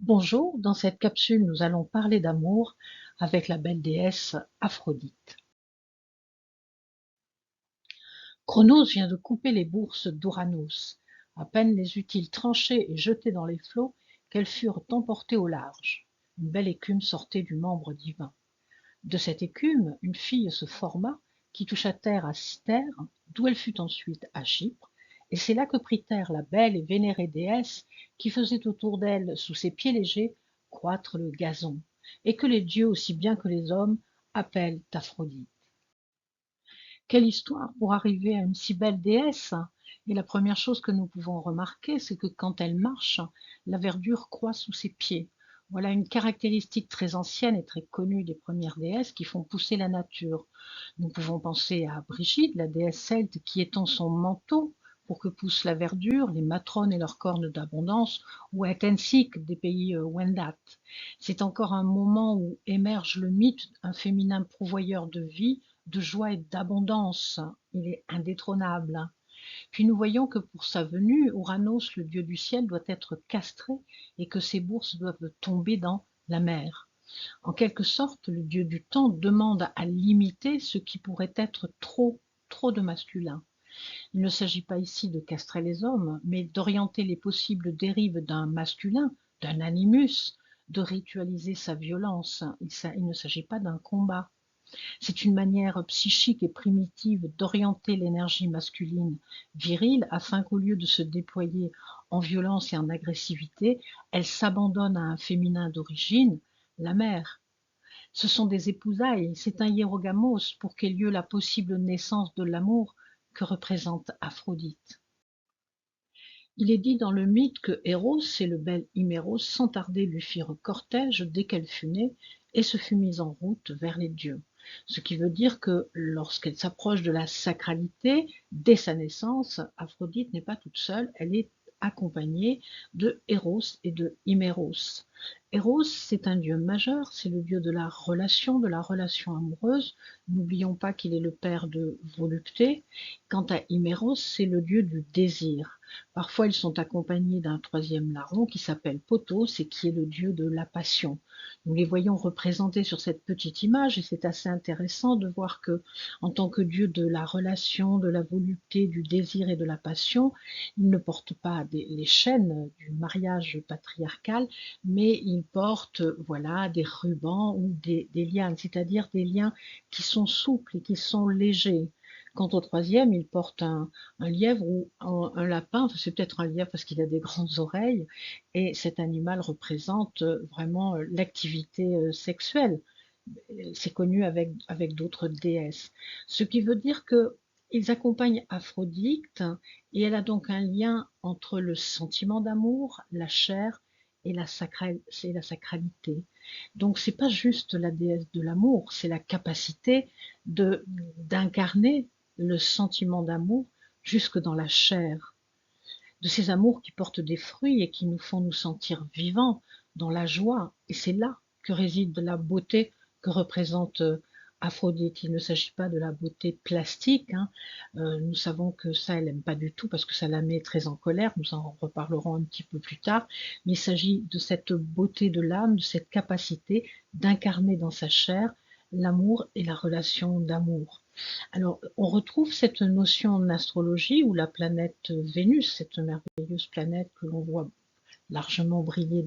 Bonjour, dans cette capsule, nous allons parler d'amour avec la belle déesse Aphrodite. Cronos vient de couper les bourses d'Ouranos. À peine les eut-il tranchées et jetées dans les flots qu'elles furent emportées au large. Une belle écume sortait du membre divin. De cette écume, une fille se forma qui toucha terre à Cythère, d'où elle fut ensuite à Chypre, et c'est là que prit terre la belle et vénérée déesse qui faisait autour d'elle, sous ses pieds légers, croître le gazon, et que les dieux aussi bien que les hommes appellent Aphrodite. Quelle histoire pour arriver à une si belle déesse! Et la première chose que nous pouvons remarquer, c'est que quand elle marche, la verdure croît sous ses pieds. Voilà une caractéristique très ancienne et très connue des premières déesses qui font pousser la nature. Nous pouvons penser à Brigitte, la déesse celte, qui étend son manteau pour que pousse la verdure, les matrones et leurs cornes d'abondance, ou à Tensik des pays Wendat. C'est encore un moment où émerge le mythe, un féminin pourvoyeur de vie, de joie et d'abondance. Il est indétrônable. Puis nous voyons que pour sa venue, Ouranos, le dieu du ciel, doit être castré et que ses bourses doivent tomber dans la mer. En quelque sorte, le dieu du temps demande à limiter ce qui pourrait être trop de masculin. Il ne s'agit pas ici de castrer les hommes, mais d'orienter les possibles dérives d'un masculin, d'un animus, de ritualiser sa violence. Il ne s'agit pas d'un combat. C'est une manière psychique et primitive d'orienter l'énergie masculine virile afin qu'au lieu de se déployer en violence et en agressivité, elle s'abandonne à un féminin d'origine, la mère. Ce sont des épousailles, c'est un hiérogamos pour qu'ait lieu la possible naissance de l'amour que représente Aphrodite. Il est dit dans le mythe que Eros et le bel Hyméros sans tarder lui firent cortège dès qu'elle fut née et se fut mise en route vers les dieux. Ce qui veut dire que lorsqu'elle s'approche de la sacralité, dès sa naissance, Aphrodite n'est pas toute seule, elle est accompagnée de Eros et de Hyméros. Eros, c'est un dieu majeur, c'est le dieu de la relation amoureuse. N'oublions pas qu'il est le père de Volupté. Quant à Hyméros, c'est le dieu du désir. Parfois, ils sont accompagnés d'un troisième larron qui s'appelle Pothos et qui est le dieu de la passion. Nous les voyons représentés sur cette petite image et c'est assez intéressant de voir que, en tant que dieu de la relation, de la volupté, du désir et de la passion, il ne porte pas les chaînes du mariage patriarcal, mais il porte voilà, des rubans ou des lianes, c'est-à-dire des liens qui sont souples et qui sont légers. Quant au troisième, il porte un lièvre ou un lapin, enfin, c'est peut-être un lièvre parce qu'il a des grandes oreilles, et cet animal représente vraiment l'activité sexuelle. C'est connu avec d'autres déesses. Ce qui veut dire que ils accompagnent Aphrodite et elle a donc un lien entre le sentiment d'amour, la chair et c'est la sacralité. Donc c'est pas juste la déesse de l'amour, c'est la capacité de d'incarner le sentiment d'amour jusque dans la chair, de ces amours qui portent des fruits et qui nous font nous sentir vivants dans la joie. Et c'est là que réside la beauté que représente Aphrodite. Il ne s'agit pas de la beauté plastique. Hein. Nous savons que ça, elle n'aime pas du tout parce que ça la met très en colère. Nous en reparlerons un petit peu plus tard. Mais il s'agit de cette beauté de l'âme, de cette capacité d'incarner dans sa chair l'amour et la relation d'amour. Alors, on retrouve cette notion en astrologie où la planète Vénus, cette merveilleuse planète que l'on voit largement briller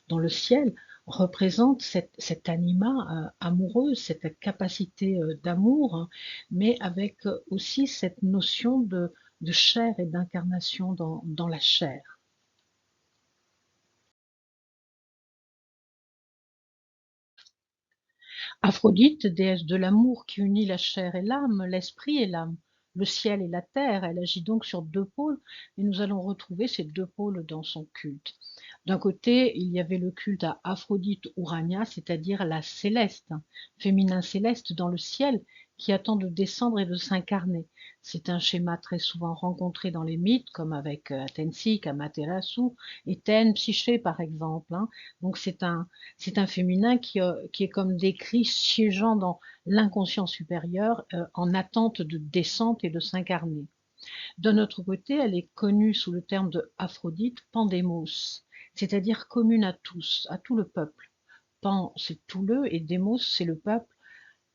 dans le ciel, représente cet anima amoureux, cette capacité d'amour, hein, mais avec aussi cette notion de chair et d'incarnation dans la chair. Aphrodite, déesse de l'amour qui unit la chair et l'âme, l'esprit et l'âme, le ciel et la terre, elle agit donc sur deux pôles et nous allons retrouver ces deux pôles dans son culte. D'un côté, il y avait le culte à Aphrodite Urania, c'est-à-dire la céleste, féminin céleste dans le ciel, qui attend de descendre et de s'incarner. C'est un schéma très souvent rencontré dans les mythes, comme avec Athensik, Amaterasu, Éthène, Psyché par exemple. Hein. Donc c'est un féminin qui est comme décrit siégeant dans l'inconscient supérieur en attente de descente et de s'incarner. D'un autre côté, elle est connue sous le terme de Aphrodite pandémos, c'est-à-dire commune à tous, à tout le peuple. Pan, c'est tout le, et démos, c'est le peuple.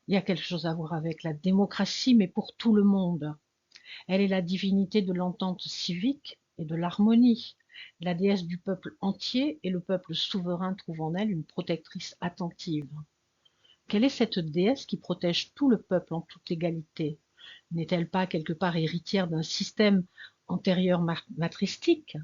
Il y a quelque chose à voir avec la démocratie, mais pour tout le monde. Elle est la divinité de l'entente civique et de l'harmonie, la déesse du peuple entier, et le peuple souverain trouve en elle une protectrice attentive. Quelle est cette déesse qui protège tout le peuple en toute égalité? N'est-elle pas quelque part héritière d'un système antérieur matristique?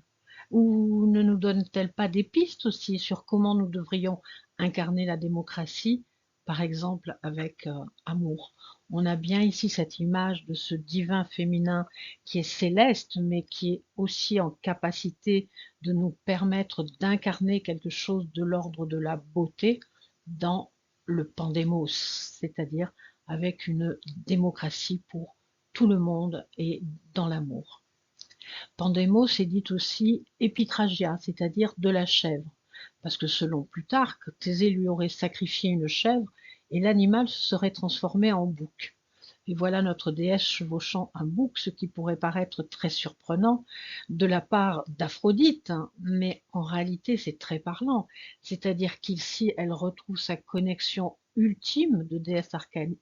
Ou ne nous donne-t-elle pas des pistes aussi sur comment nous devrions incarner la démocratie, par exemple avec amour? On a bien ici cette image de ce divin féminin qui est céleste, mais qui est aussi en capacité de nous permettre d'incarner quelque chose de l'ordre de la beauté dans le pandémos, c'est-à-dire avec une démocratie pour tout le monde et dans l'amour. Pandémos est dit aussi épitragia, c'est-à-dire de la chèvre, parce que selon Plutarque, Thésée lui aurait sacrifié une chèvre et l'animal se serait transformé en bouc. Et voilà notre déesse chevauchant un bouc, ce qui pourrait paraître très surprenant de la part d'Aphrodite, hein, mais en réalité c'est très parlant, c'est-à-dire qu'ici elle retrouve sa connexion ultime de déesse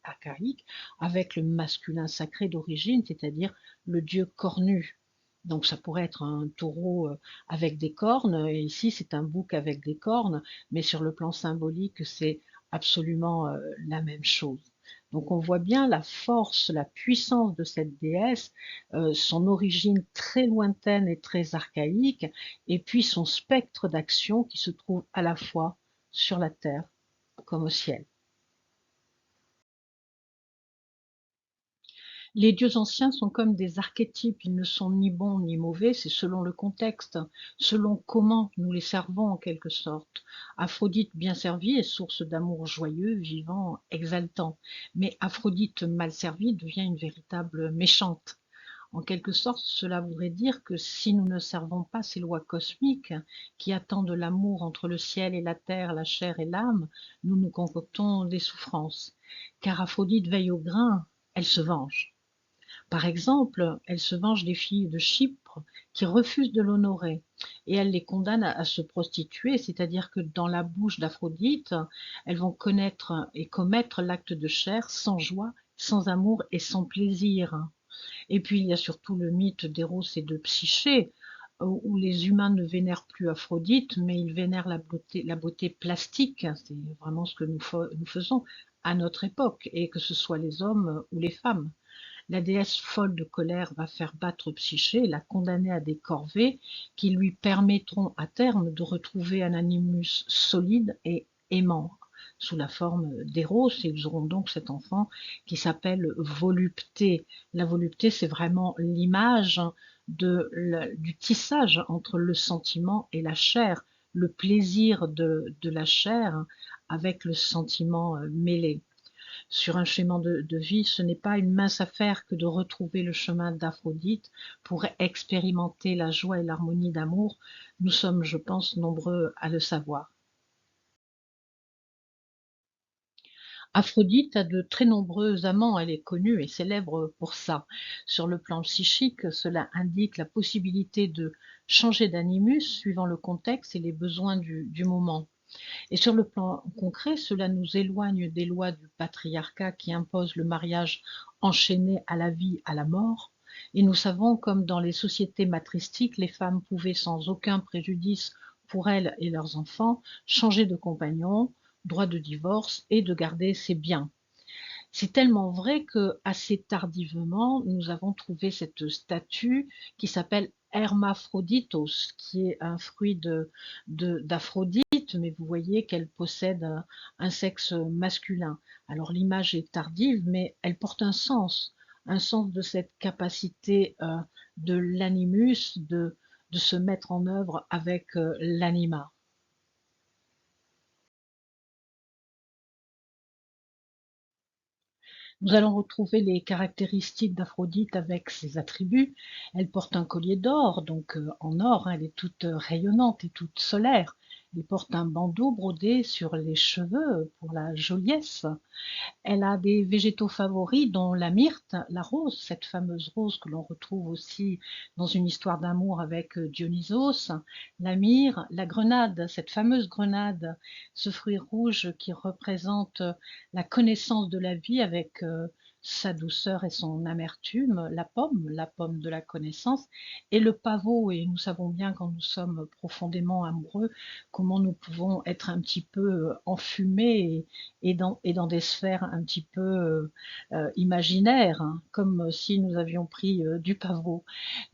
archaïque avec le masculin sacré d'origine, c'est-à-dire le dieu cornu. Donc ça pourrait être un taureau avec des cornes, et ici c'est un bouc avec des cornes, mais sur le plan symbolique, c'est absolument la même chose. Donc on voit bien la force, la puissance de cette déesse, son origine très lointaine et très archaïque, et puis son spectre d'action qui se trouve à la fois sur la terre comme au ciel. Les dieux anciens sont comme des archétypes, ils ne sont ni bons ni mauvais, c'est selon le contexte, selon comment nous les servons en quelque sorte. Aphrodite bien servie est source d'amour joyeux, vivant, exaltant, mais Aphrodite mal servie devient une véritable méchante. En quelque sorte, cela voudrait dire que si nous ne servons pas ces lois cosmiques qui attendent l'amour entre le ciel et la terre, la chair et l'âme, nous nous concoctons des souffrances. Car Aphrodite veille au grain, elle se venge. Par exemple, elle se venge des filles de Chypre qui refusent de l'honorer et elle les condamne à se prostituer, c'est-à-dire que dans la bouche d'Aphrodite, elles vont connaître et commettre l'acte de chair sans joie, sans amour et sans plaisir. Et puis il y a surtout le mythe d'Héros et de Psyché, où les humains ne vénèrent plus Aphrodite, mais ils vénèrent la beauté plastique. C'est vraiment ce que nous faisons à notre époque, et que ce soit les hommes ou les femmes. La déesse folle de colère va faire battre Psyché et la condamner à des corvées qui lui permettront à terme de retrouver un animus solide et aimant sous la forme d'Héros, et ils auront donc cet enfant qui s'appelle Volupté. La volupté, c'est vraiment l'image du tissage entre le sentiment et la chair, le plaisir de la chair avec le sentiment mêlé. Sur un schéma de vie, ce n'est pas une mince affaire que de retrouver le chemin d'Aphrodite pour expérimenter la joie et l'harmonie d'amour. Nous sommes, je pense, nombreux à le savoir. Aphrodite a de très nombreux amants, elle est connue et célèbre pour ça. Sur le plan psychique, cela indique la possibilité de changer d'animus suivant le contexte et les besoins du moment. Et sur le plan concret, cela nous éloigne des lois du patriarcat qui imposent le mariage enchaîné à la vie, à la mort. Et nous savons, comme dans les sociétés matristiques, les femmes pouvaient sans aucun préjudice pour elles et leurs enfants changer de compagnon, droit de divorce et de garder ses biens. C'est tellement vrai que assez tardivement, nous avons trouvé cette statue qui s'appelle Hermaphroditos, qui est un fruit d'Aphrodite, mais vous voyez qu'elle possède un sexe masculin. Alors l'image est tardive, mais elle porte un sens de cette capacité de l'animus de se mettre en œuvre avec l'anima. Nous allons retrouver les caractéristiques d'Aphrodite avec ses attributs. Elle porte un collier d'or, donc en or, hein, elle est toute rayonnante et toute solaire. Elle porte un bandeau brodé sur les cheveux pour la joliesse. Elle a des végétaux favoris dont la myrte, la rose, cette fameuse rose que l'on retrouve aussi dans une histoire d'amour avec Dionysos, la myrrhe, la grenade, cette fameuse grenade, ce fruit rouge qui représente la connaissance de la vie avec sa douceur et son amertume, la pomme de la connaissance, et le pavot. Et nous savons bien quand nous sommes profondément amoureux, comment nous pouvons être un petit peu enfumés et dans des sphères un petit peu imaginaires, hein, comme si nous avions pris du pavot.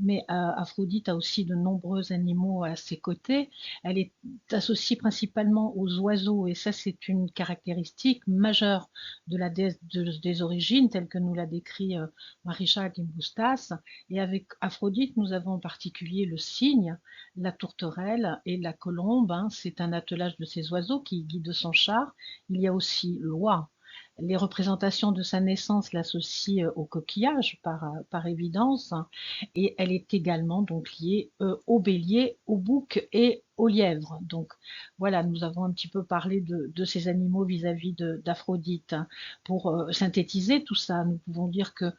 Mais Aphrodite a aussi de nombreux animaux à ses côtés. Elle est associée principalement aux oiseaux, et ça c'est une caractéristique majeure de la déesse des origines, telle que nous l'a décrit Marisha Gimbutas. Et avec Aphrodite, nous avons en particulier le cygne, la tourterelle et la colombe. Hein. C'est un attelage de ces oiseaux qui guide son char. Il y a aussi l'oie. Les représentations de sa naissance l'associent au coquillage par évidence, et elle est également donc liée au bélier, au bouc et au lièvre. Donc voilà, nous avons un petit peu parlé de ces animaux vis-à-vis d'Aphrodite. Pour synthétiser tout ça, nous pouvons dire que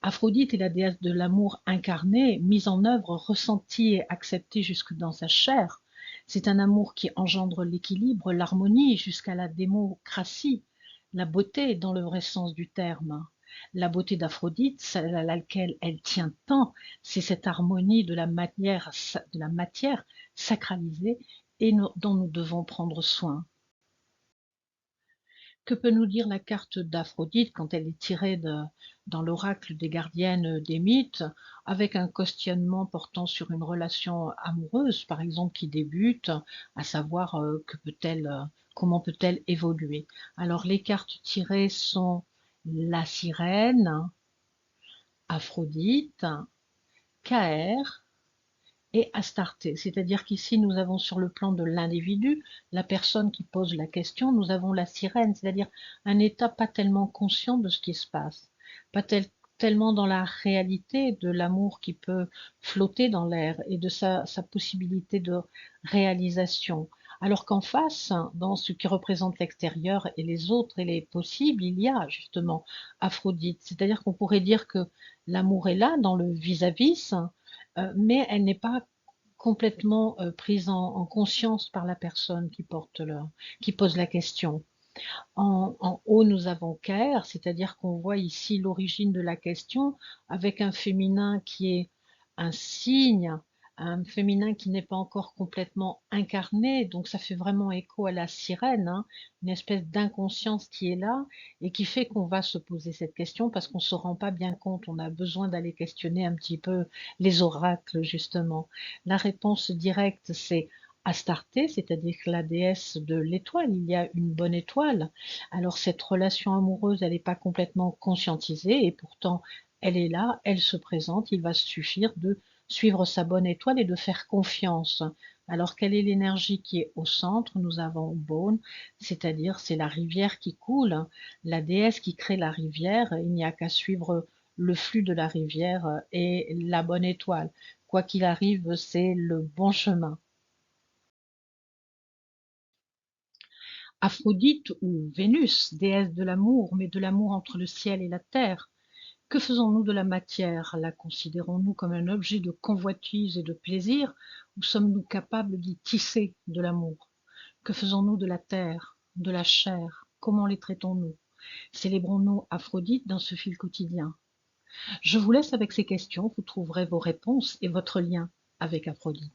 Aphrodite est la déesse de l'amour incarné, mise en œuvre, ressentie et acceptée jusque dans sa chair. C'est un amour qui engendre l'équilibre, l'harmonie jusqu'à la démocratie, la beauté dans le vrai sens du terme. La beauté d'Aphrodite, celle à laquelle elle tient tant, c'est cette harmonie de la matière sacralisée et dont nous devons prendre soin. Que peut nous dire la carte d'Aphrodite quand elle est tirée dans l'oracle des gardiennes des mythes, avec un questionnement portant sur une relation amoureuse, par exemple, qui débute, à savoir comment peut-elle évoluer. Alors les cartes tirées sont la sirène, Aphrodite, Caer, et Astarté. C'est-à-dire qu'ici, nous avons sur le plan de l'individu, la personne qui pose la question, nous avons la sirène, c'est-à-dire un état pas tellement conscient de ce qui se passe, pas tellement dans la réalité de l'amour qui peut flotter dans l'air et de sa possibilité de réalisation. Alors qu'en face, dans ce qui représente l'extérieur et les autres et les possibles, il y a justement Aphrodite. C'est-à-dire qu'on pourrait dire que l'amour est là dans le vis-à-vis, mais elle n'est pas complètement prise en conscience par la personne qui pose la question. En haut, nous avons Caire, c'est-à-dire qu'on voit ici l'origine de la question avec un féminin qui est un signe, un féminin qui n'est pas encore complètement incarné, donc ça fait vraiment écho à la sirène, hein, une espèce d'inconscience qui est là et qui fait qu'on va se poser cette question parce qu'on ne se rend pas bien compte, on a besoin d'aller questionner un petit peu les oracles justement. La réponse directe, c'est Astarté, c'est-à-dire la déesse de l'étoile, il y a une bonne étoile. Alors cette relation amoureuse, elle n'est pas complètement conscientisée et pourtant elle est là, elle se présente, il va suffire de suivre sa bonne étoile et de faire confiance. Alors quelle est l'énergie qui est au centre? Nous avons Bone, c'est-à-dire c'est la rivière qui coule, la déesse qui crée la rivière, il n'y a qu'à suivre le flux de la rivière et la bonne étoile. Quoi qu'il arrive, c'est le bon chemin. Aphrodite ou Vénus, déesse de l'amour, mais de l'amour entre le ciel et la terre. Que faisons-nous de la matière? La considérons-nous comme un objet de convoitise et de plaisir, ou sommes-nous capables d'y tisser de l'amour? Que faisons-nous de la terre, de la chair? Comment les traitons-nous? Célébrons-nous Aphrodite dans ce fil quotidien? Je vous laisse avec ces questions, vous trouverez vos réponses et votre lien avec Aphrodite.